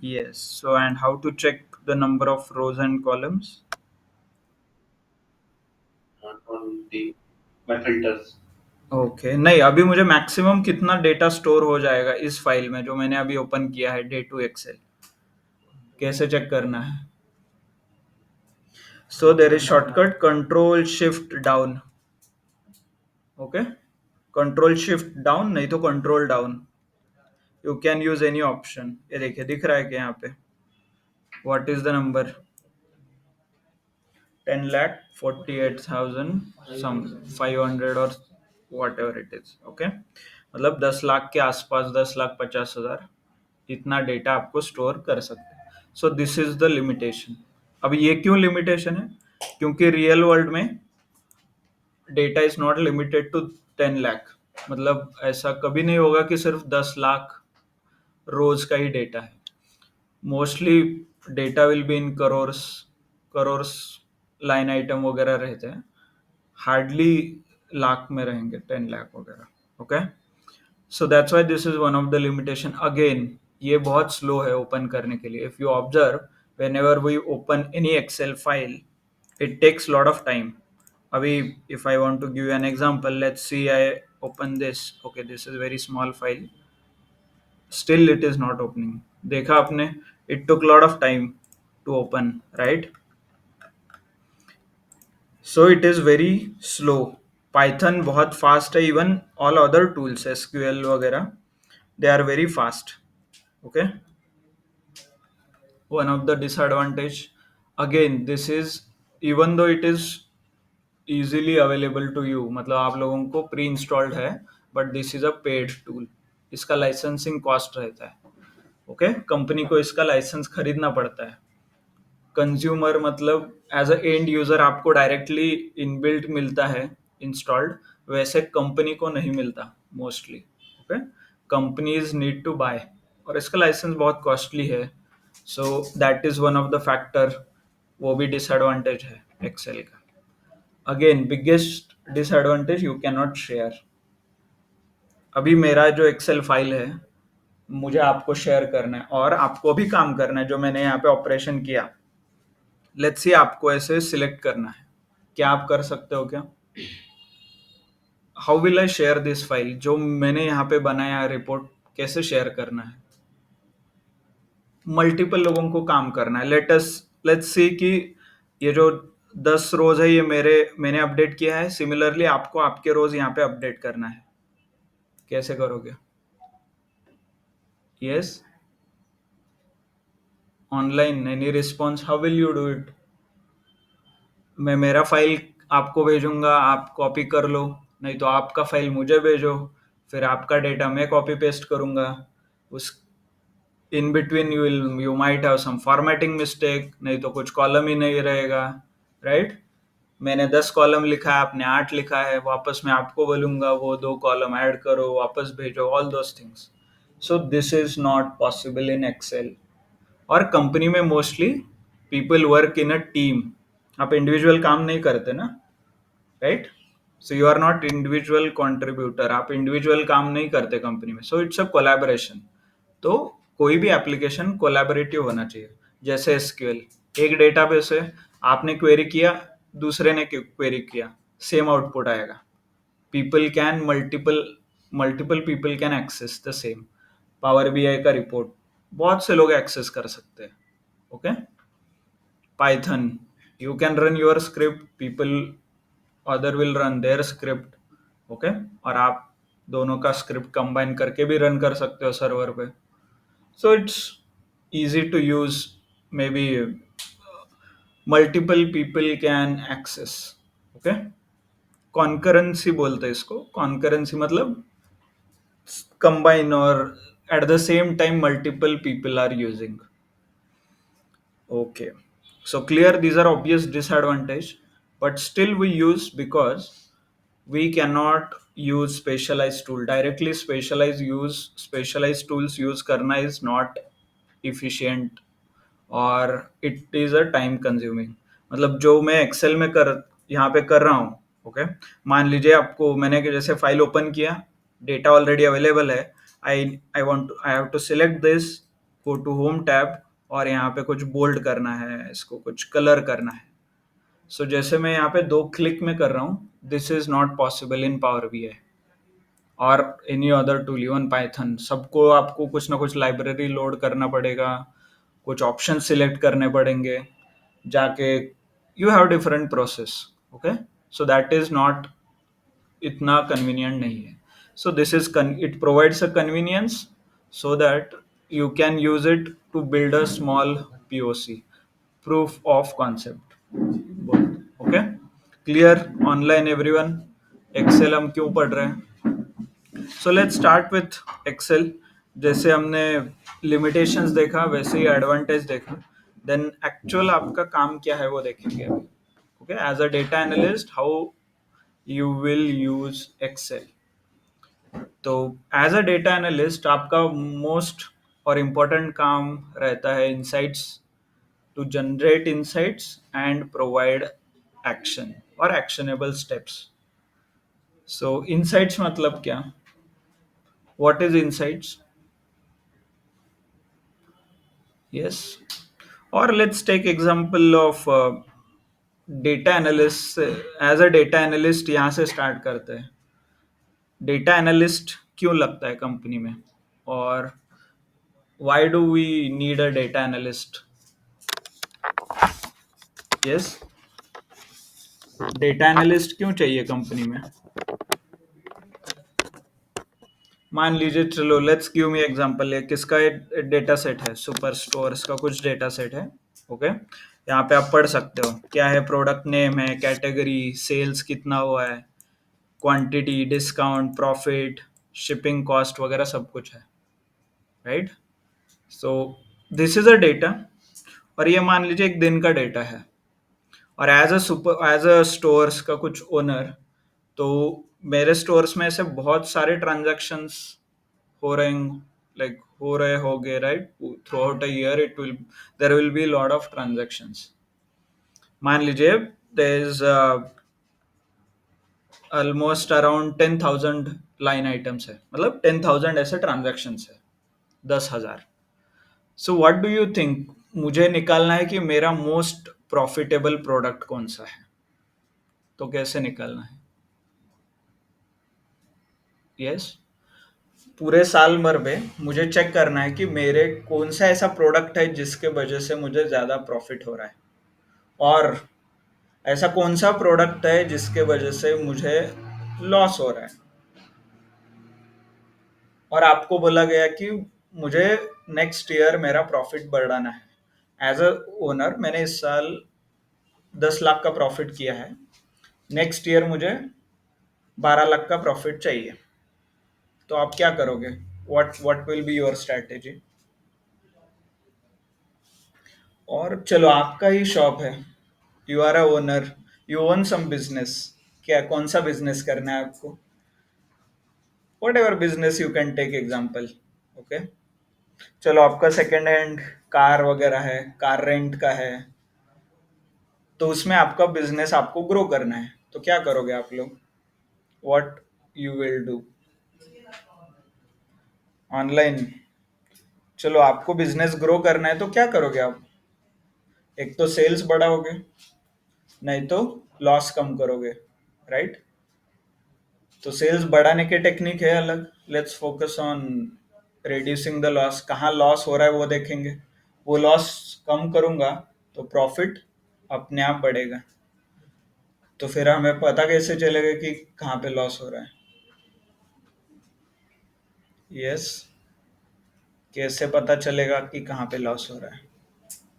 Yes. So, and how to check the number of rows and columns? Okay, नहीं अभी मुझे maximum कितना data store हो जाएगा इस फाइल में जो मैंने अभी ओपन किया है डे टू एक्सेल, कैसे चेक करना है? So there is shortcut control shift down. Okay, control shift down नहीं तो control down. You can use any option. ये देखिए दिख रहा है कि यहाँ पे what is the number? 10,48,000 some 500 और whatever it is. Okay, मतलब 10 लाख के आसपास, 10,50,000 इतना डेटा आपको स्टोर कर सकते हैं. So this is the limitation. अब ये क्यों लिमिटेशन है? क्योंकि रियल वर्ल्ड में data is not limited to 10 lakh. मतलब ऐसा कभी नहीं होगा कि सिर्फ 10 लाख रोज का ही डेटा है. Mostly data will be in crores. Crores line item वगैरह रहते हैं. हार्डली लाख में रहेंगे 10 लाख वगैरह. Okay, so that's why this is one of the limitation. Again ये बहुत स्लो है ओपन करने के लिए. If you observe, whenever we open any Excel file it takes lot of time. Abhi, if I want to give you an example, let's see I open this. Okay, this is a very small file. Still it is not opening. देखा आपने? It took lot of time to open, right? So it is very slow. Python बहुत fast है. Even all other tools SQL वगैरह, they are very fast. Okay, one of the disadvantage, again this is, even though it is easily available to you, मतलब आप लोगों को pre installed है, but this is a paid tool. इसका licensing cost रहता है. Okay, company को इसका लाइसेंस खरीदना पड़ता है. कंज्यूमर मतलब एज अ एंड यूजर आपको डायरेक्टली इनबिल्ट मिलता है इंस्टॉल्ड. वैसे कंपनी को नहीं मिलता mostly. Okay, companies need to buy, और इसका लाइसेंस बहुत कॉस्टली है. So that is one of the factor. वो भी डिसएडवांटेज है एक्सेल का. Again biggest disadvantage, you can not share. अभी मेरा जो एक्सेल फाइल है मुझे आपको शेयर करना है और आपको भी काम करना है जो मैंने यहाँ पे ऑपरेशन किया. लेट्स सी आपको ऐसे सिलेक्ट करना है. क्या आप कर सकते हो क्या? How will I share this file? जो मैंने यहाँ पे बनाया रिपोर्ट, कैसे शेयर करना है? मल्टीपल लोगों को काम करना है. लेट्स सी कि ये जो 10 रोज है ये मैंने अपडेट किया है. सिमिलरली आपको आपके रोज यहाँ पे अपडेट करना है. कैसे करोगे? Yes, online. Any response? How will you do it? मैं मेरा फाइल आपको भेजूंगा, आप कॉपी कर लो. नहीं तो आपका फाइल मुझे भेजो, फिर आपका डेटा मैं कॉपी पेस्ट करूंगा. उस in between you might have some formatting mistake. नहीं तो कुछ कॉलम ही नहीं रहेगा, राइट? मैंने 10 कॉलम लिखा है, आपने 8 लिखा है. वापस मैं आपको बोलूंगा वो 2 कॉलम ऐड करो, वापस भेजो, all those things. So this is not possible in Excel. और कंपनी में mostly people work in a team. आप इंडिविजुअल काम नहीं करते ना, right? So you are not individual contributor. आप इंडिविजुअल काम नहीं करते कंपनी में. So it's a collaboration. तो कोई भी एप्लीकेशन कोलैबोरेटिव होना चाहिए. जैसे एसक्यूएल, एक डेटाबेस है, आपने क्वेरी किया, दूसरे ने क्वेरी किया, सेम आउटपुट आएगा. People can multiple multiple people can access the same. Power BI का रिपोर्ट बहुत से लोग एक्सेस कर सकते हैं. Okay, Python, you can run your script, people other will run their script. Okay, और आप दोनों का स्क्रिप्ट कंबाइन करके भी रन कर सकते हो सर्वर पे. So it's easy to use. Maybe multiple people can access. Okay, concurrency बोलते हैं इसको. कॉन्करेंसी मतलब कंबाइन और at the same time multiple people are using. Okay, so clear, these are obvious disadvantage, but still we use because we cannot use specialized tool directly. Specialized tools use करना is not efficient, और it is a time consuming. मतलब जो मैं Excel में यहाँ पे कर रहा हूँ. ओके, मान लीजिए आपको मैंने जैसे फाइल ओपन किया, डेटा ऑलरेडी अवेलेबल है. I have to select this, go to home tab और यहाँ पे कुछ बोल्ड करना है, इसको कुछ कलर करना है. सो जैसे मैं यहाँ पे 2 क्लिक में कर रहा हूँ, this is not possible in power BI और any other tool, even Python. सबको आपको कुछ ना कुछ लाइब्रेरी लोड करना पड़ेगा, कुछ ऑप्शन सिलेक्ट करने पड़ेंगे जाके. You have different process. Okay, so that is not इतना कन्वीनियंट नहीं है. So this is it provides a convenience so that you can use it to build a small POC, proof of concept. Okay, clear online everyone? Excel हम क्यों पढ़ रहे हैं? So let's start with Excel. जैसे हमने limitations देखा वैसे ही एडवांटेज देखा. देन एक्चुअल आपका काम क्या है वो देखेंगे अभी. Okay, as a data analyst how you will use Excel. तो एज अ डेटा एनालिस्ट आपका मोस्ट और इम्पोर्टेंट काम रहता है insights, to generate insights and provide action or actionable steps. So insights मतलब क्या? What is insights? Yes. Or let's take example of data analyst. As a data analyst यहाँ से start करते हैं. Data analyst क्यों लगता है कंपनी में? और why do we need a data analyst? Yes. Data analyst क्यों चाहिए कंपनी में? मान लीजिए, चलो लेट्स गिव मी एग्जांपल. है किसका डेटा सेट है? सुपर स्टोर्स का कुछ डेटा सेट है. ओके, यहाँ पे आप पढ़ सकते हो क्या है. प्रोडक्ट नेम है, कैटेगरी, सेल्स कितना हुआ है, quantity, discount, profit, shipping cost वगैरह सब कुछ है. Right. So this is a data. और ये मान लीजिए एक दिन का डेटा है. और एज अ स्टोर्स का कुछ ओनर, तो मेरे स्टोर्स में ऐसे बहुत सारे ट्रांजैक्शंस हो रहे हैं, लाइक हो रहे होंगे. Right, throughout a year it will, there will be lot of transactions. मान लीजिए there is almost around 10,000 line items है, मतलब 10,000 ऐसे ट्रांजैक्शंस है, 10,000. So what do you think? मुझे निकालना है कि मेरा मोस्ट प्रॉफिटेबल प्रोडक्ट कौन सा है. तो कैसे निकालना है? यस, पूरे साल भर में मुझे चेक करना है कि मेरे कौन सा ऐसा प्रोडक्ट है जिसके वजह से मुझे ज़्यादा प्रॉफिट हो रहा है, और ऐसा कौन सा प्रोडक्ट है जिसके वजह से मुझे लॉस हो रहा है. और आपको बोला गया कि मुझे नेक्स्ट ईयर मेरा प्रॉफिट बढ़ाना है. एज अ ओनर मैंने इस साल 10 लाख का प्रॉफिट किया है. नेक्स्ट ईयर मुझे 12 लाख का प्रॉफिट चाहिए. तो आप क्या करोगे? What will be your strategy? और चलो आपका ही शॉप है, you are a owner, you own some business. क्या, कौन सा बिजनेस करना है आपको? Whatever business, you can take example. Okay, चलो आपका सेकेंड हैंड कार वगैरह है, कार रेंट का है. तो उसमें आपका बिजनेस आपको ग्रो करना है. तो क्या करोगे आप लोग? What you will do? Online. चलो आपको बिजनेस ग्रो करना है तो क्या करोगे आप? एक तो सेल्स बढ़ाओगे, नहीं तो लॉस कम करोगे. राइट. तो सेल्स बढ़ाने के टेक्निक है अलग. Let's focus on reducing the loss. कहाँ लॉस हो रहा है वो देखेंगे. वो लॉस कम करूंगा तो प्रॉफिट अपने आप बढ़ेगा. तो फिर हमें पता कैसे चलेगा कि कहाँ पे लॉस हो रहा है? यस, कैसे पता चलेगा कि कहाँ पे लॉस हो रहा है?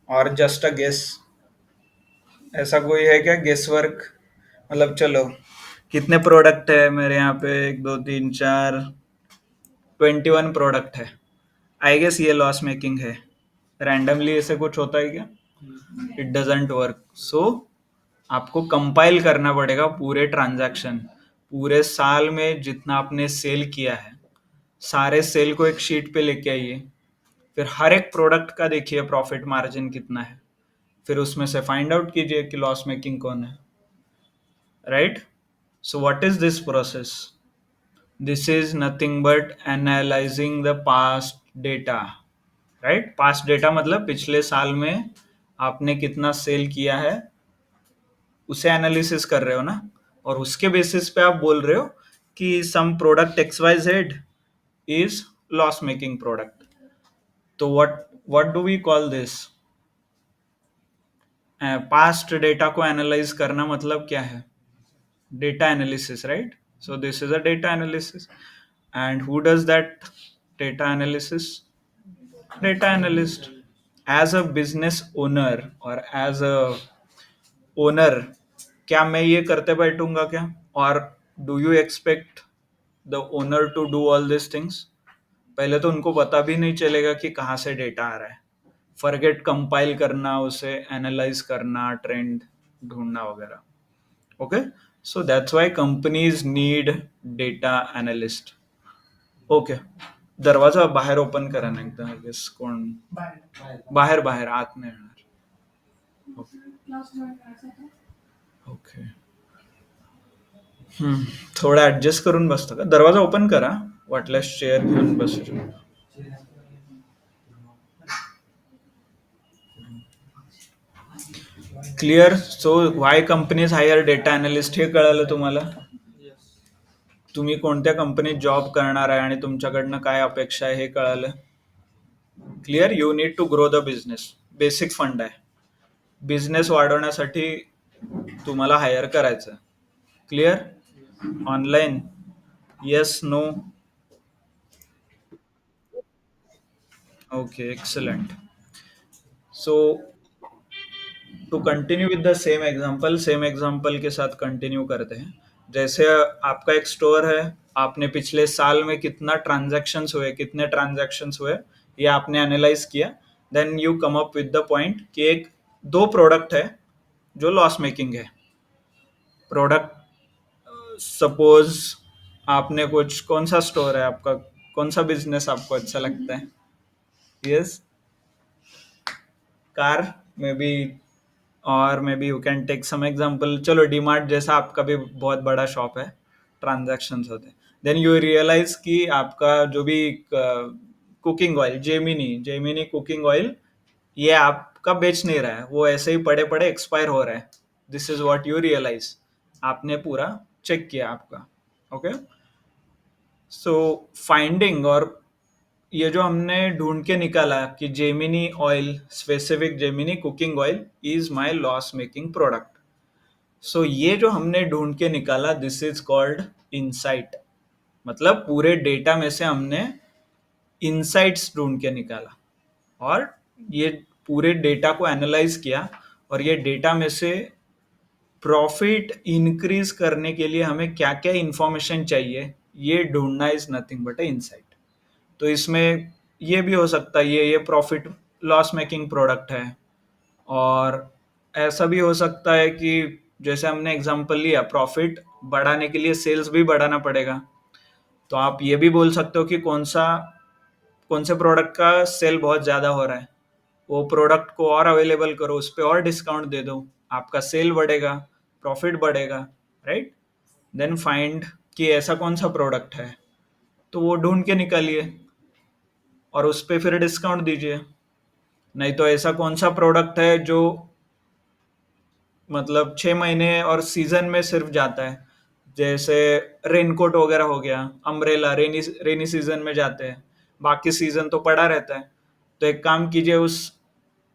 और जस्ट अ गेस, ऐसा कोई है क्या गेस वर्क? मतलब चलो, कितने प्रोडक्ट है मेरे यहाँ पे? 1 2 3 4 21 प्रोडक्ट है. आई गेस ये लॉस मेकिंग है. रैंडमली ऐसे कुछ होता है क्या? It doesn't work. सो आपको कंपाइल करना पड़ेगा पूरे ट्रांजैक्शन, पूरे साल में जितना आपने सेल किया है, सारे सेल को एक शीट पे लेके आइए. फिर हर एक प्रोडक्ट का देखिए प्रॉफिट मार्जिन कितना है. फिर उसमें से फाइंड आउट कीजिए कि लॉस मेकिंग कौन है. Right. So what is this process? This is nothing but analysing the past data. Right? Past data मतलब पिछले साल में आपने कितना सेल किया है, उसे एनालिसिस कर रहे हो ना, और उसके बेसिस पे आप बोल रहे हो कि some product X Y Z is loss making product. तो what do we call this? Past data को एनालाइज करना मतलब क्या है? Data analysis, right? So this is a data analysis. And who does that data analysis? Data analyst. As a business owner or as a owner, क्या मैं ये करते बैठूंगा क्या? और do you expect the owner to do all this things? पहले तो उनको पता भी नहीं चलेगा कि कहाँ से डेटा आ रहा है, फॉरगेट कंपाइल करना, उसे एनालाइज करना, ट्रेंड ढूंढना वगैरह। Okay, so that's why companies need data analyst. Okay, दरवाजा बाहेर ओपन करा ना एकदा, आय गेस कोण बाहेर बाहेर आत नाही येणार। ओके, थोडं ऍडजस्ट करून बसतो का? दरवाजा ओपन करा, वाटल्यास चेअर घेऊन बसू शकतो। Clear? So why companies hire data analyst हे कळालं तुम्हाला? तुम्ही कोणत्या कंपनीत जॉब करणार आहे आणि तुमच्याकडनं काय अपेक्षा आहे हे कळालं? Clear? You need to grow the business, basic fund आहे। बिझनेस वाढवण्यासाठी तुम्हाला हायर करायचं। Clear? Online? Yes, no? Okay, excellent. So to continue with the same example के साथ कंटिन्यू करते हैं। जैसे आपका एक स्टोर है, आपने पिछले साल में कितने ट्रांजैक्शंस हुए, ये आपने एनालाइज किया। Then you come up with the point कि एक दो प्रोडक्ट है जो लॉस मेकिंग है। प्रोडक्ट, सपोज आपने कुछ, कौन सा स्टोर है आपका, कौन सा बिजनेस आपको अच्छा लगता है? यस, कार मे बी, और maybe you can take some example. चलो डीमार्ट जैसा आपका भी बहुत बड़ा शॉप है, ट्रांजैक्शंस होते हैं। देन यू रियलाइज कि आपका जो भी cooking oil, Gemini Gemini cooking oil, ये आपका बेच नहीं रहा है, वो ऐसे ही पड़े पड़े एक्सपायर हो रहा है। This is what you realise. आपने पूरा चेक किया आपका। ओके, सो फाइंडिंग, और ये जो हमने ढूंढ के निकाला कि Gemini oil, specific Gemini cooking oil is my loss making product. So ये जो हमने ढूंढ के निकाला, दिस इज कॉल्ड इनसाइट। मतलब पूरे डेटा में से हमने इनसाइट्स ढूंढ के निकाला, और ये पूरे डेटा को एनालाइज किया, और ये डेटा में से प्रॉफिट इंक्रीज करने के लिए हमें क्या क्या इंफॉर्मेशन चाहिए, ये ढूंढना is nothing but A insight. तो इसमें ये भी हो सकता है ये प्रॉफिट लॉस मेकिंग प्रोडक्ट है, और ऐसा भी हो सकता है कि जैसे हमने एग्जांपल लिया, प्रॉफिट बढ़ाने के लिए सेल्स भी बढ़ाना पड़ेगा। तो आप ये भी बोल सकते हो कि कौन से प्रोडक्ट का सेल बहुत ज़्यादा हो रहा है, वो प्रोडक्ट को और अवेलेबल करो, उस पर और डिस्काउंट दे दो, आपका सेल बढ़ेगा, प्रॉफिट बढ़ेगा, राइट? देन फाइंड कि ऐसा कौन सा प्रोडक्ट है, तो वो ढूंढ के निकालिए और उस पर फिर डिस्काउंट दीजिए। नहीं तो ऐसा कौन सा प्रोडक्ट है जो मतलब 6 महीने और सीजन में सिर्फ जाता है, जैसे रेनकोट वगैरह हो गया, अम्ब्रेला रेनी रेनी सीजन में जाते हैं, बाकी सीजन तो पड़ा रहता है। तो एक काम कीजिए, उस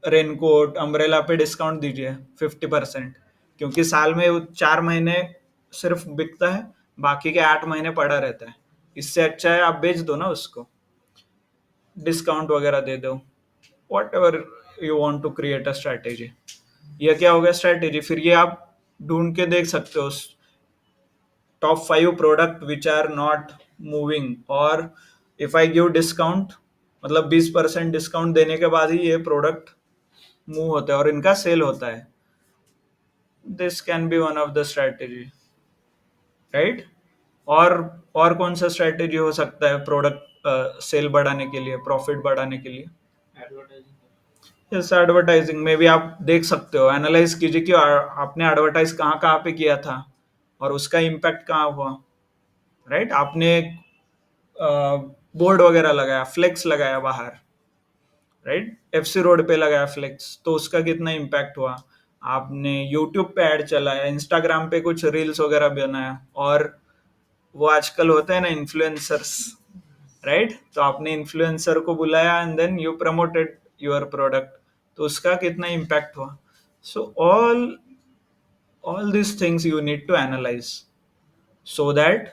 रेनकोट अम्ब्रेला पे डिस्काउंट दीजिए 50%, क्योंकि साल में वो 4 महीने सिर्फ बिकता है, बाकी के 8 महीने पड़ा रहता है। इससे अच्छा है आप बेच दो ना उसको, डिस्काउंट वगैरह दे दो, whatever you want to create a strategy. ये क्या हो गया स्ट्रैटेजी। फिर ये आप ढूंढ के देख सकते हो top 5 product which are not moving, और इफ आई गिव डिस्काउंट, मतलब 20% डिस्काउंट देने के बाद ही ये प्रोडक्ट मूव होता है और इनका सेल होता है। This can be one of the strategy, right? और और कौन सा स्ट्रैटेजी हो सकता है प्रोडक्ट सेल बढ़ाने के लिए, प्रॉफिट बढ़ाने के लिए? यस, एडवर्टाइजिंग में भी आप देख सकते हो, एनालाइज कीजिए कि आपने एडवर्टाइज कहाँ कहाँ पे किया था और उसका इम्पैक्ट कहाँ हुआ, राइट? आपने बोर्ड वगैरह लगाया, फ्लेक्स लगाया बाहर, राइट? एफसी रोड पे लगाया फ्लेक्स, तो उसका कितना इम्पैक्ट हुआ? आपने यूट्यूब पे ऐड चलाया, इंस्टाग्राम पे कुछ रील्स वगैरह बनाया, और वो आजकल होते हैं ना इन्फ्लुएंसर्स, राइट? तो आपने इन्फ्लुएंसर को बुलाया and then you promoted your product, तो उसका कितना इम्पैक्ट हुआ? सो all these things you need to analyze so that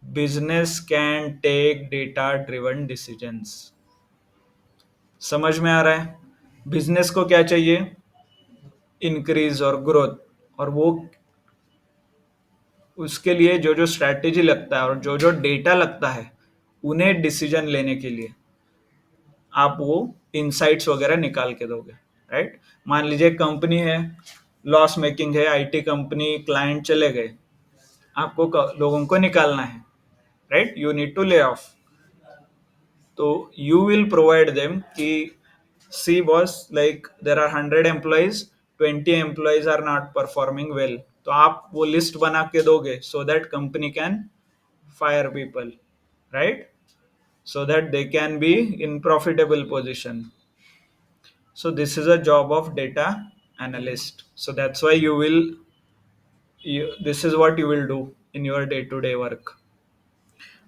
business can take data driven decisions. समझ में आ रहा है? बिजनेस को क्या चाहिए? इंक्रीज और ग्रोथ, और वो उसके लिए जो जो स्ट्रैटेजी लगता है और जो जो डेटा लगता है, उन्हें डिसीजन लेने के लिए आप वो इंसाइट्स वगैरह निकाल के दोगे, राइट? मान लीजिए कंपनी है, लॉस मेकिंग है, आईटी कंपनी, क्लाइंट चले गए, आपको लोगों को निकालना है, right? You need to lay off, तो यू विल प्रोवाइड देम कि see boss, like there are 100 employees, 20 employees are not performing well, तो आप वो लिस्ट बना के दोगे so that company can fire people, right? So that they can be in profitable position. So this is a job of data analyst. So that's why this is what you will do in your day to day work.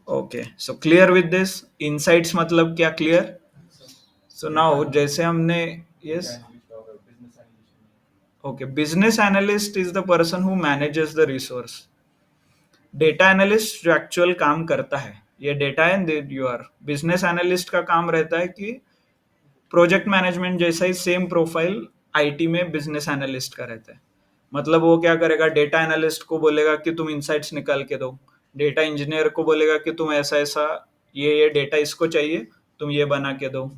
Okay, so clear with this? Insights मतलब क्या clear? So now जैसे हमने, yes, okay, business analyst is the person who manages the resource. Data analyst जो actual काम करता है, ये data and your business analyst का काम रहता है कि प्रोजेक्ट मैनेजमेंट जैसा ही सेम प्रोफाइल आईटी में बिजनेस एनालिस्ट का रहता है। मतलब वो क्या करेगा, डेटा एनालिस्ट को बोलेगा कि तुम इंसाइट्स निकाल के दो, डेटा इंजीनियर को बोलेगा कि तुम ऐसा ऐसा ये डेटा इसको चाहिए, तुम ये बना के दो,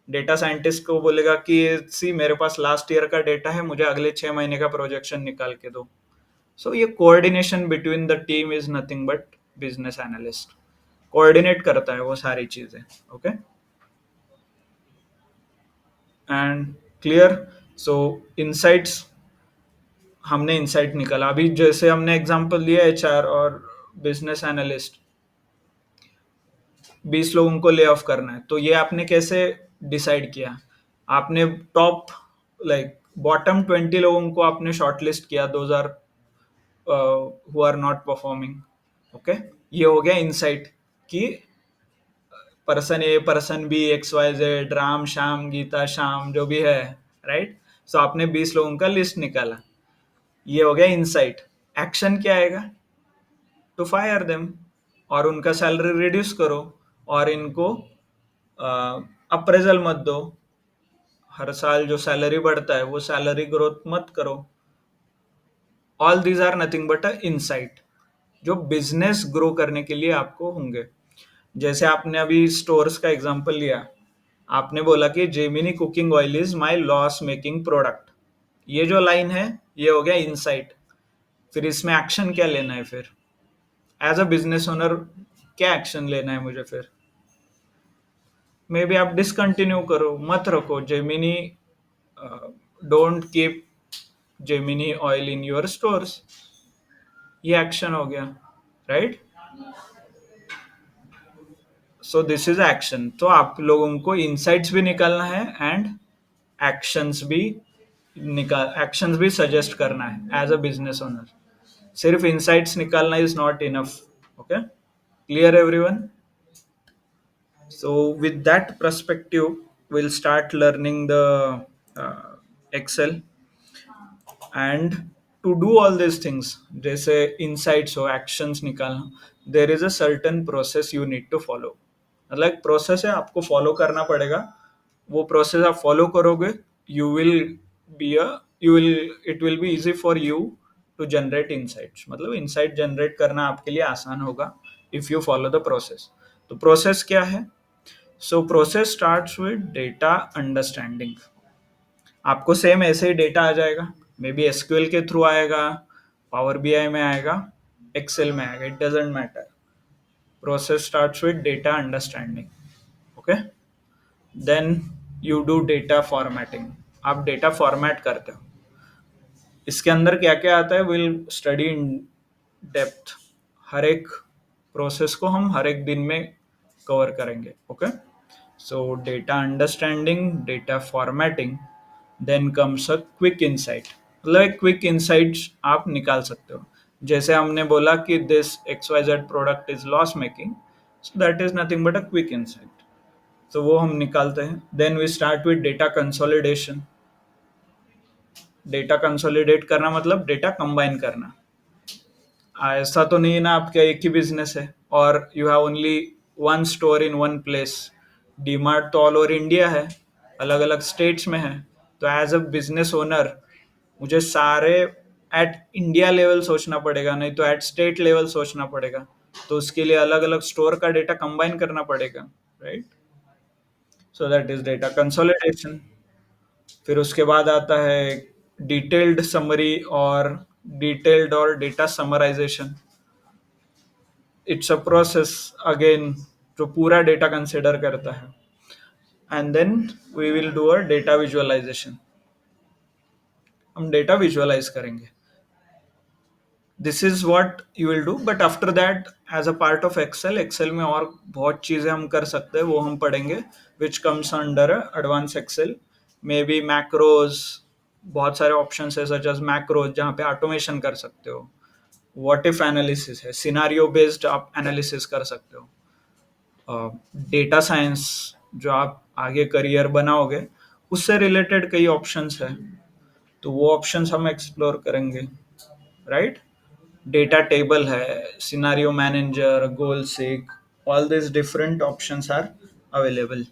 डेटा साइंटिस्ट को बोलेगा कि सी मेरे पास लास्ट ईयर का डेटा है, मुझे अगले 6 महीने का प्रोजेक्शन निकाल के दो। सो ये coordination between the team is nothing but business analyst coordinate करता है वो सारी चीजें। Okay, and clear? So insights, हमने इंसाइट निकाला, अभी जैसे हमने एग्जांपल दिया एचआर और बिजनेस एनालिस्ट, 20 लोगों को ले ऑफ करना है, तो ये आपने कैसे डिसाइड किया? आपने टॉप, लाइक बॉटम 20 लोगों को आपने शॉर्टलिस्ट किया, 2000 who are not performing. Okay, ये हो गया इंसाइट कि person A, person B, X Y Z, Ram Shyam Geeta Shyam जो भी है, राइट? सो आपने 20 लोगों का लिस्ट निकाला, ये हो गया इंसाइट। एक्शन क्या आएगा? टू फायर देम, और उनका सैलरी रिड्यूस करो, और इनको अप्रेजल मत दो, हर साल जो सैलरी बढ़ता है वो सैलरी ग्रोथ मत करो। All these are nothing but a insight जो बिजनेस ग्रो करने के लिए आपको होंगे। जैसे आपने अभी स्टोर्स का एग्जांपल लिया, आपने बोला कि Gemini cooking oil is my loss making product, ये जो लाइन है ये हो गया इनसाइट। फिर इसमें एक्शन क्या लेना है? फिर एज अ बिजनेस ओनर क्या एक्शन लेना है मुझे? फिर मे बी आप डिसकंटिन्यू करो, मत रखो Gemini, don't keep Gemini oil in your stores, ये एक्शन हो गया, right? So this is action. तो आप लोगों को इनसाइट्स भी निकालना है एंड एक्शंस भी एक्शंस भी सजेस्ट करना है एज अ बिजनेस ओनर। सिर्फ इनसाइट्स निकालना is not enough. Okay, clear everyone? So with that perspective, we'll start learning the Excel, and to do all these things, जैसे insights हो, actions निकालना, there is a certain process you need to follow। मतलब एक process है, आपको follow करना पड़ेगा। वो प्रोसेस आप फॉलो करोगे, you will be a you will it will be easy for you to generate insights. मतलब इनसाइट जनरेट करना आपके लिए आसान होगा if you follow the process. तो प्रोसेस क्या है? So process starts with data understanding. आपको सेम ऐसे ही डेटा आ जाएगा, मे बी एसक्यूएल के थ्रू आएगा, पावर बीआई में आएगा, एक्सेल में आएगा, it doesn't matter. Process starts with data understanding. Okay, then you do data formatting. आप डेटा फॉर्मेट करते हो, इसके अंदर क्या क्या आता है विल स्टडी इन डेप्थ। हर एक प्रोसेस को हम हर एक दिन में कवर करेंगे। Okay, So data understanding, data formatting, then comes a quick insight. मतलब एक क्विक इंसाइट्स आप निकाल सकते हो. जैसे हमने बोला कि this X Y Z product is loss making, so that is nothing but a quick insight. तो वो हम निकालते हैं. Then we start with data consolidation. Data consolidate करना मतलब डेटा कंबाइन करना. ऐसा तो नहीं है ना आपका एक ही बिजनेस है और you have only one store in one place. DMart तो ऑल ओवर इंडिया है, अलग अलग स्टेट्स में है. तो एज अ बिजनेस ओनर मुझे सारे एट इंडिया लेवल सोचना पड़ेगा, नहीं तो एट स्टेट लेवल सोचना पड़ेगा. तो उसके लिए अलग अलग स्टोर का डेटा कंबाइन करना पड़ेगा, right. So that is data consolidation. फिर उसके बाद आता है डिटेल्ड समरी और डिटेल्ड और data summarisation. It's a process again जो पूरा डेटा कंसिडर करता है. And then we will do a data visualisation. हम डेटा विजुअलाइज करेंगे. This is what you will do, but after that as a part of Excel, Excel में और बहुत चीज़ें हम कर सकते हैं, वो हम पढ़ेंगे which comes under advance Excel. Maybe macros, बहुत सारे ऑप्शन है सच एज मैक्रोज जहाँ पे ऑटोमेशन कर सकते हो. व्हाट इफ एनालिसिस है, सिनारियो बेस्ड आप एनालिसिस कर सकते हो. डेटा साइंस जो आप आगे करियर बनाओगे उससे रिलेटेड कई ऑप्शंस है, तो वो ऑप्शंस हम एक्सप्लोर करेंगे, राइट. डेटा टेबल है, scenario manager, goal seek, all this different options are available.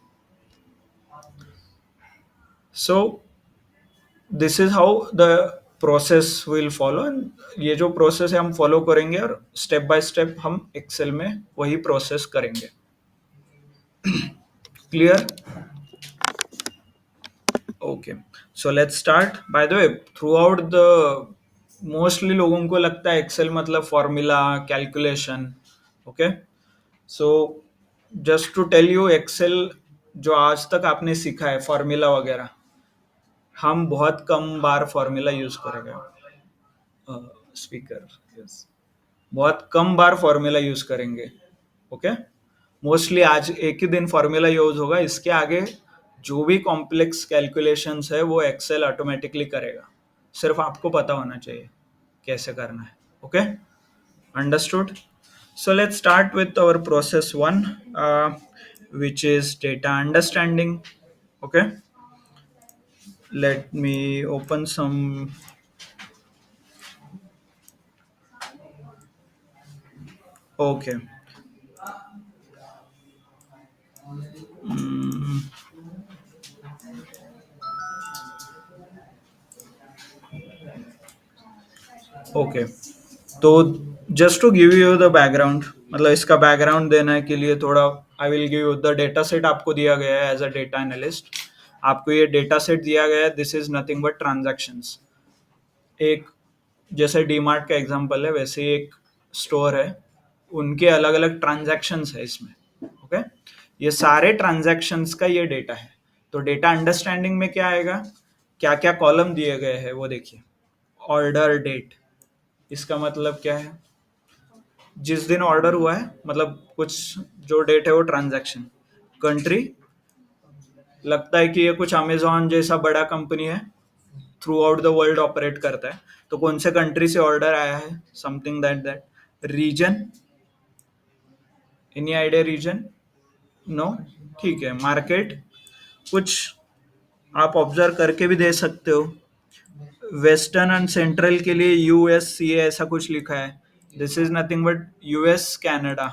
So this is how the process will follow. ये जो प्रोसेस है हम फॉलो करेंगे और स्टेप बाय स्टेप हम एक्सेल में वही प्रोसेस करेंगे. Clear. Okay, so let's start. By the way, throughout the mostly लोगों को लगता है एक्सेल मतलब formula calculation. Okay, so just to tell you, Excel जो आज तक आपने सीखा है फॉर्मूला वगैरह, हम बहुत कम बार फॉर्मूला यूज करेंगे. स्पीकर, यस, बहुत कम बार फॉर्मूला यूज करेंगे. ओके, मोस्टली आज एक ही दिन फॉर्मूला यूज होगा. इसके आगे जो भी कॉम्प्लेक्स कैलकुलेशंस है वो एक्सेल ऑटोमेटिकली करेगा. सिर्फ आपको पता होना चाहिए कैसे करना है. Okay, understood. So let's start with our process one, which is data understanding. Okay, let me open some. Okay. Mm, okay. तो just to give you the background, मतलब इसका बैकग्राउंड देने के लिए थोड़ा, I will give you the data set आपको दिया गया है एज अ डेटा एनालिस्ट. आपको ये डेटा सेट दिया गया है, this is nothing but transactions. एक जैसे डीमार्ट का एग्जांपल है वैसे ही एक स्टोर है, उनके अलग अलग ट्रांजैक्शंस है इसमें. ओके, ये सारे ट्रांजैक्शंस का ये डेटा है. तो डेटा अंडरस्टैंडिंग में क्या आएगा, क्या क्या कॉलम दिए गए हैं वो देखिए. ऑर्डर डेट, इसका मतलब क्या है, जिस दिन ऑर्डर हुआ है, मतलब कुछ जो डेट है वो ट्रांजैक्शन. कंट्री, लगता है कि ये कुछ अमेजोन जैसा बड़ा कंपनी है, through out the world operate करता है, तो कौन से कंट्री से ऑर्डर आया है, something that that. Reason, any idea reason, no. ठीक है, मार्केट, कुछ आप ऑब्जर्व करके भी दे सकते हो. वेस्टर्न एंड सेंट्रल के लिए यूएस सी ऐसा कुछ लिखा है, this is nothing but US Canada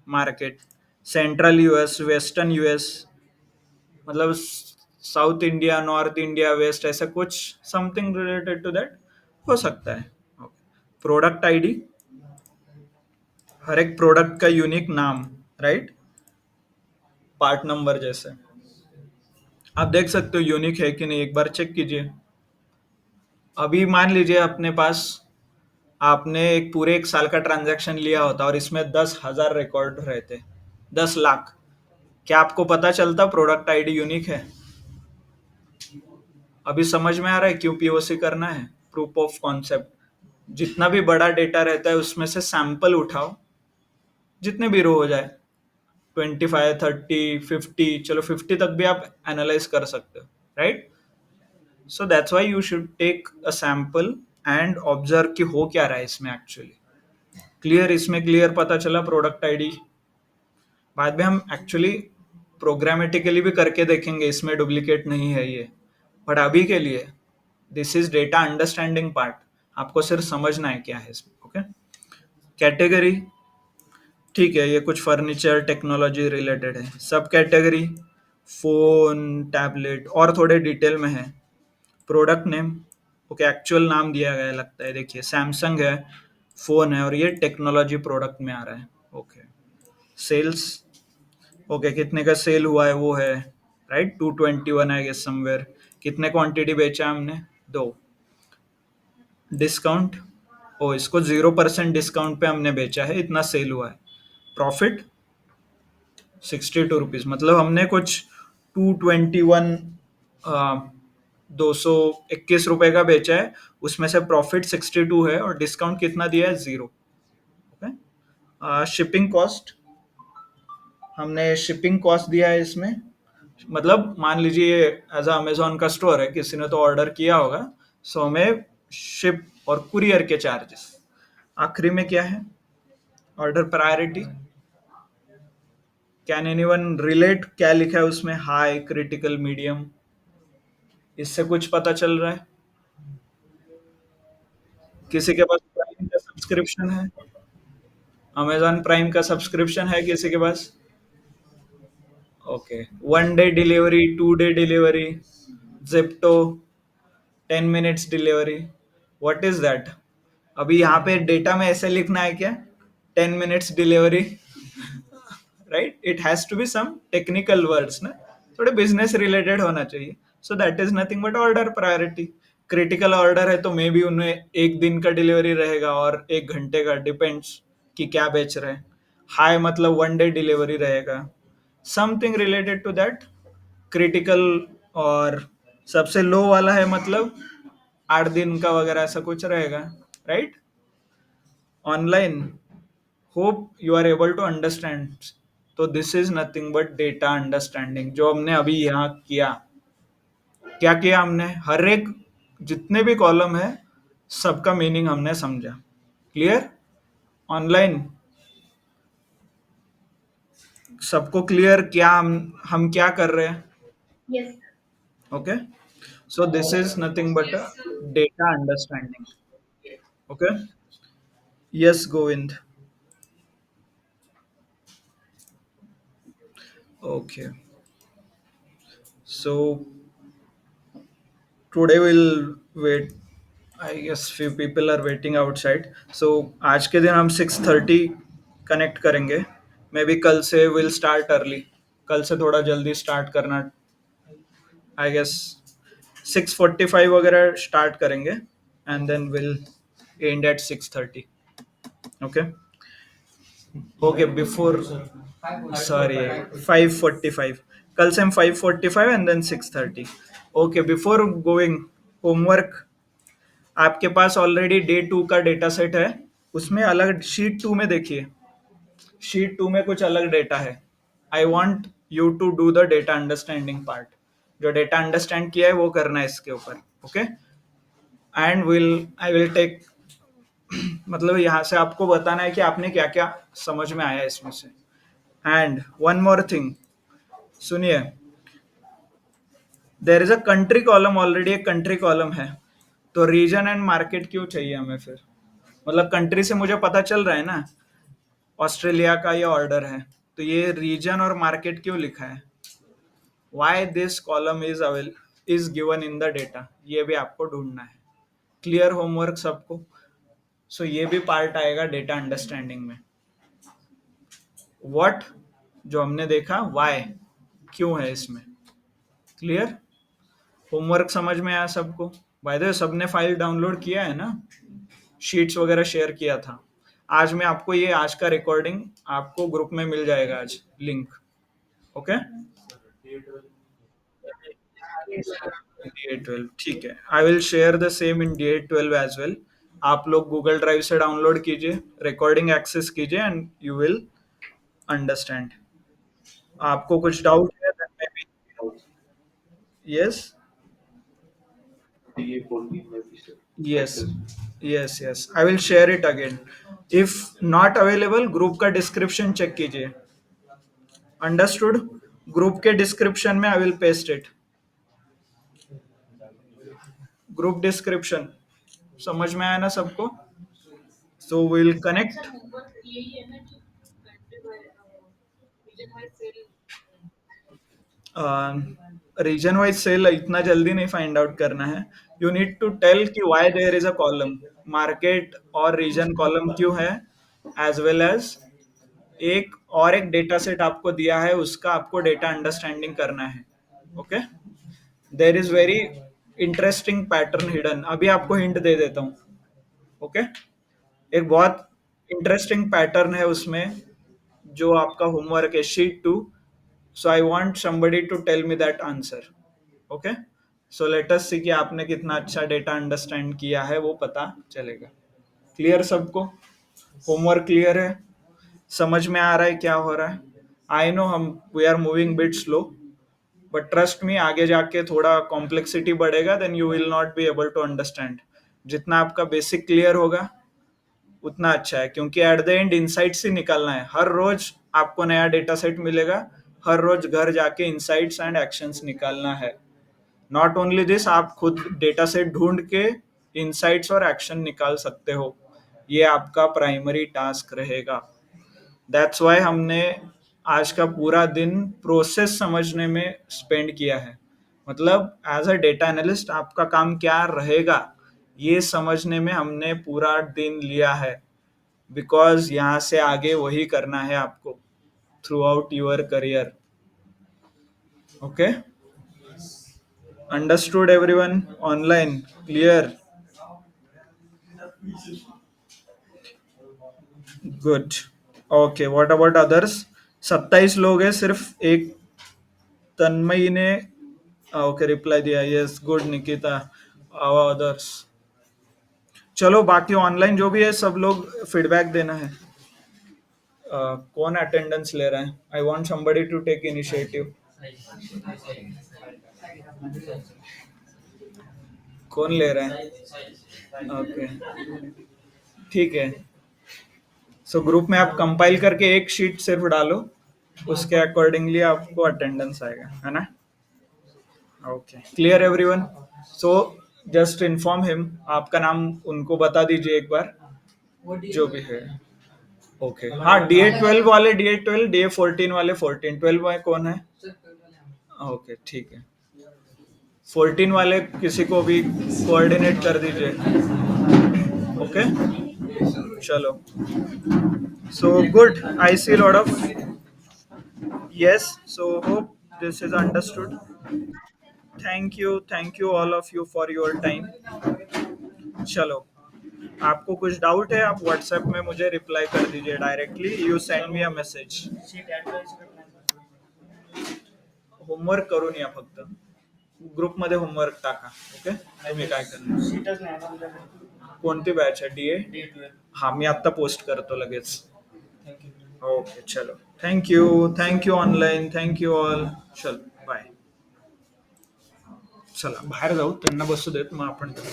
market. Central US, western US, मतलब south India, north India, west, ऐसा कुछ समथिंग रिलेटेड टू दैट हो सकता है. प्रोडक्ट आईडी, हर एक प्रोडक्ट का यूनिक नाम, राइट. पार्ट नंबर जैसे आप देख सकते हो यूनिक है कि नहीं, एक बार चेक कीजिए. अभी मान लीजिए अपने पास, आपने एक पूरे एक साल का ट्रांजैक्शन लिया होता और इसमें 10,000 रिकॉर्ड रहते, 10 लाख, क्या आपको पता चलता प्रोडक्ट आईडी यूनिक है. अभी समझ में आ रहा है क्यों पीओसी करना है, प्रूफ ऑफ कॉन्सेप्ट. जितना भी बड़ा डेटा रहता है उसमें से सैंपल उठाओ, जितने भी रो हो जाए, 25, 30, 50, चलो 50 तक भी आप एनालाइज कर सकते हो, right? So that's why you should take a sample and observe कि हो क्या रहा है इसमें एक्चुअली। क्लियर, इसमें क्लियर पता चला प्रोडक्ट आईडी। बाद में हम एक्चुअली प्रोग्रामेटिकली भी करके देखेंगे इसमें डुप्लीकेट नहीं है ये, बट अभी के लिए this is data understanding part. आपको सिर्फ समझना है क्या है इसमें, ओके? कैटेगरी, ठीक है, ये कुछ फर्नीचर टेक्नोलॉजी रिलेटेड है। सब कैटेगरी फोन, टैबलेट और थोड़े डिटेल में है। प्रोडक्ट नेम, ओके, एक्चुअल नाम दिया गया है लगता है, देखिए सैमसंग है, फोन है और ये टेक्नोलॉजी प्रोडक्ट में आ रहा है, ओके। सेल्स, ओके, कितने का सेल हुआ है वो है, राइट, 221 आई गेस समवेयर। कितने क्वांटिटी बेचा हमने? दो। डिस्काउंट, ओ इसको 0% डिस्काउंट पे हमने बेचा है, इतना सेल हुआ है। प्रॉफिट 62 रुपीज, मतलब हमने कुछ 221, 221 रुपए का बेचा है, उसमें से प्रॉफिट 62 है और डिस्काउंट कितना दिया है? 0, ओके। शिपिंग कॉस्ट, हमने शिपिंग कॉस्ट दिया है इसमें, मतलब मान लीजिए एज अमेजोन का स्टोर है, किसी ने तो ऑर्डर किया होगा, सो हमें शिप और कुरियर के चार्जेस। आखिरी में क्या है? Order priority, can anyone relate, क्या लिखा है उसमें? हाई, क्रिटिकल, मीडियम, इससे कुछ पता चल रहा है? किसी के पास प्राइम का सब्सक्रिप्शन है? अमेजॉन प्राइम का सब्सक्रिप्शन है किसी के पास? Okay, 1 day delivery, 2 day delivery, Zepto, 10 minutes delivery, what is that? अभी यहाँ पे डेटा में ऐसे लिखना है क्या? 10 minutes delivery, right? It has to be some technical words ना, थोड़े बिजनेस रिलेटेड होना चाहिए। So that is nothing but order priority. Critical order है तो मे बी उन्हें 1 दिन का डिलीवरी रहेगा और 1 घंटे का, डिपेंड्स कि क्या बेच रहे हैं। हाई मतलब 1 डे डिलीवरी रहेगा, something related to that. Critical और सबसे लो वाला है मतलब 8 दिन का वगैरह, ऐसा कुछ रहेगा, right? Online, hope you are able to understand. तो this is nothing but data understanding, जो हमने अभी यहाँ किया। क्या किया हमने? हर एक जितने भी कॉलम है सबका मीनिंग हमने समझा। क्लियर? ऑनलाइन सबको क्लियर क्या हम क्या कर रहे हैं? Yes. Okay, so this is nothing but a data understanding, okay. Yes Govind, okay. So today will wait, I guess few people are waiting outside. So आज के दिन हम 6:30 कनेक्ट करेंगे। मे बी कल से विल स्टार्ट अर्ली, कल से थोड़ा जल्दी स्टार्ट करना, आई गेस 6:45 वगैरह स्टार्ट करेंगे and then will end at 6:30, okay. Okay, before, sorry, 5:45, कल से हम 5:45 and then 6:30, okay. Before going, homework, आपके पास ऑलरेडी डे 2 का डेटा सेट है, उसमें अलग शीट 2 में देखिए, शीट 2 में कुछ अलग डेटा है। I want you to do the data understanding part, जो डेटा अंडरस्टैंड किया है वो करना है इसके ऊपर, okay. And will I will take, मतलब यहाँ से आपको बताना है कि आपने क्या क्या समझ में आया इसमें से। एंड वन मोर थिंग, सुनिए, there is a country column, already एक कंट्री कॉलम है, तो रीजन एंड मार्केट क्यों चाहिए हमें फिर? मतलब कंट्री से मुझे पता चल रहा है ना ऑस्ट्रेलिया का ये ऑर्डर है, तो ये रीजन और मार्केट क्यों लिखा है? Why this column is given in the data, ये भी आपको ढूंढना है। क्लियर होमवर्क सबको? सो ये भी पार्ट आएगा डेटा अंडरस्टैंडिंग में। व्हाट, जो हमने देखा, वाई, क्यों है इसमें। क्लियर? होमवर्क समझ में आया सबको? बाय द वे सबने फाइल डाउनलोड किया है ना, शीट्स वगैरह शेयर किया था? आज मैं आपको ये आज का रिकॉर्डिंग आपको ग्रुप में मिल जाएगा आज, लिंक, ओके। DA12, ठीक है, I will share the same in DA12 as well. आप लोग गूगल ड्राइव से डाउनलोड कीजिए, रिकॉर्डिंग एक्सेस कीजिए एंड यू विल अंडरस्टैंड। आपको कुछ डाउट है then maybe yes. Yes, yes, yes. I will share it again. If not available, group का description check कीजिए. अंडरस्टूड. ग्रुप के डिस्क्रिप्शन में I will paste it. Group description समझ में आया ना सबको? So will connect. Region wise sale इतना जल्दी नहीं फाइंड आउट करना है. यू नीड टू टेल कि why there is a column. Market और रीजन कॉलम क्यों है, एज वेल एज एक डेटा सेट आपको दिया है, उसका आपको डेटा अंडरस्टैंडिंग करना है. Okay. There is very interesting pattern hidden. अभी आपको हिंट दे देता हूँ. ओके. एक बहुत इंटरेस्टिंग पैटर्न है उसमें, जो आपका होमवर्क है sheet 2. So I want somebody to tell me that answer. Okay. So let us see कि आपने कितना अच्छा डेटा अंडरस्टैंड किया है, वो पता चलेगा. क्लियर सबको? होमवर्क क्लियर है? समझ में आ रहा है क्या हो रहा है? आई नो हम we are moving bit slow, but trust me, आगे जाके थोड़ा कॉम्प्लेक्सिटी बढ़ेगा, then you will not be able to understand. जितना आपका बेसिक क्लियर होगा उतना अच्छा है, क्योंकि एट द एंड इनसाइट्स ही निकालना है. हर रोज आपको नया डेटा सेट मिलेगा, हर रोज घर जाके इनसाइट्स एंड एक्शंस निकालना है. नॉट ओनली दिस, आप खुद डेटा सेट ढूंढ के इनसाइट्स और एक्शन निकाल सकते हो. ये आपका प्राइमरी टास्क रहेगा. दैट्स वाई हमने आज का पूरा दिन प्रोसेस समझने में स्पेंड किया है. मतलब एज अ डेटा एनालिस्ट आपका काम क्या रहेगा, ये समझने में हमने पूरा दिन लिया है. बिकॉज यहाँ से आगे वही करना है आपको through out your career. Okay. Understood everyone? Online clear? Good. Okay. What about others? 27 लोग हैं, सिर्फ एक तन्मयी ने ओके रिप्लाई दिया. Yes, good Nikita. अदर्स चलो, बाकी ऑनलाइन जो भी है सब लोग फीडबैक देना है. कौन अटेंडेंस ले रहा है? I want somebody to take initiative. कौन ले रहा है? ओके. ठीक है. सो ग्रुप में आप कंपाइल करके एक शीट सिर्फ डालो, उसके अकॉर्डिंगली आपको अटेंडेंस आएगा, है ना? Okay. Clear everyone? So just inform him. आपका नाम उनको बता दीजिए एक बार, जो भी है. ओके. हाँ, DA12 वाले DA12, DA14 वाले 14. 12 में कौन है? ओके, ठीक है. 14 वाले किसी को भी कोऑर्डिनेट कर दीजिए. ओके. चलो. So good. I see lot of. Yes. So hope this is understood. Thank you all of you for your time. चलो. आपको कुछ डाउट है, आप व्हाट्सएप में मुझे रिप्लाई कर दीजिए directly. You send me a message. Homework करून या फक्त. ग्रुपमध्ये होमवर्क टाका. ओके. तुम्ही काय करणार? कोणती बॅच आहे? DA? हा, मी आत्ता पोस्ट करतो लगेच. ओके. चलो. Thank you online. Thank you all. चलो बाय. चला बाहेर जाऊ, त्यांना बसू देत, मग आपण करू.